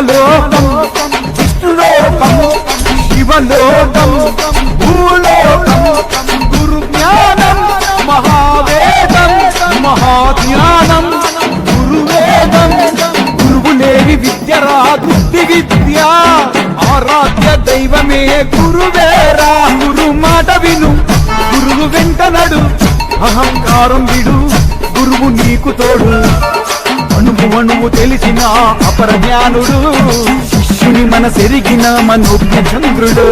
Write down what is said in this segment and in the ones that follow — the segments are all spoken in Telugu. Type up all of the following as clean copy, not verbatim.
బ్రహ్మలోకం విష్ణులోకం శివలోకం భూలోకం గురు జ్ఞానం మహావేదం మహాజ్ఞానం గురువేదం గురువులేని విద్యరా బుద్ధి విద్య ఆరాధ్య దైవమే గురువేరా గురు మాట విను గురువు వెంట నడు అహంకారం విడు గురువు నీకు తోడు అణువు అణువు తెలిసిన అపర జ్ఞానుడు శిష్యుని మనసెరిగిన మనోజ్ఞ చంద్రుడు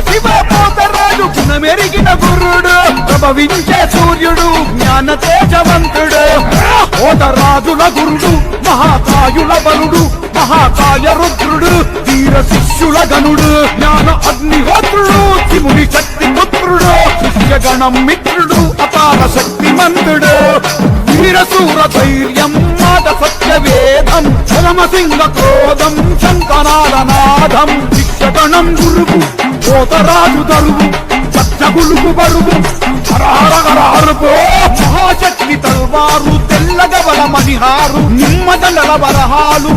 శివపోతరాజు గుణమెరిగిన గురుడు ప్రభవించే సూర్యుడు జ్ఞాన తేజవంతుడు పోతరాజుల గురుడు మహాకాయుల బలుడు మహాకాయ రుద్రుడు వీర శిష్యుల గనుడు జ్ఞాన అగ్నిహోత్రుడు శివుని శక్తి పుత్రుడు శిష్యగణం మిత్రుడు అపార శక్తిమంతుడు వీరసూర ధైర్యం మాట సత్య వేదం చరమసింగ క్రోధం శంకరాల నాదం శిక్షగణం గురువు పోతరాజు దరువు సత్యగులుగు బరువు హరహరహరహరుపో మహాశక్తి తల్వారు తెల్లగవల మణిహారు నిమ్మదండల వరహాలు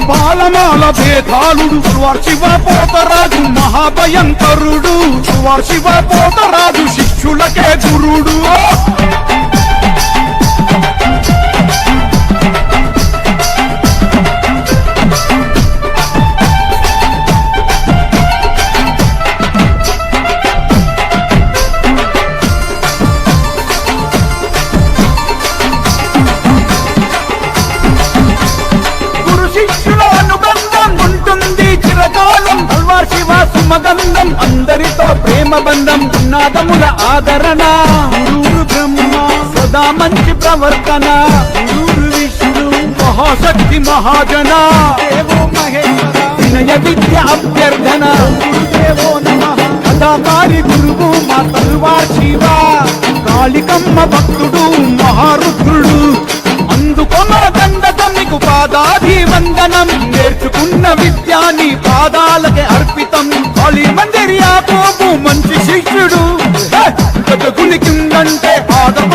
బాలమాల భేదాలుడు శివ పోతరాజు మహాభయంకరుడు శివ పోతరాజు శిష్యులకే గురుడు శివ సుమగంధం అందరితో ప్రేమ బంధం నాదముల ఆదరణ గురు బ్రహ్మ సదా మంచి ప్రవర్తన గురు విష్ణు మహాశక్తి మహాజన దేవో మహేశ్వర వినయ విద్య అభ్యర్థన గురుదేవో నమః కథాకారి గురువు మా తల్వార్ శివ కాళికమ్మ భక్తుడు మహారుద్రుడు అందుకొన దండకం నీకు పాదాధి వందనం నేర్చుకున్న విద్యాని పాదాలకే అర్పితం కాళీ మందిర్ యాకోబు మంచి శిష్యుడు గజగుని కిందంటే ఆదమ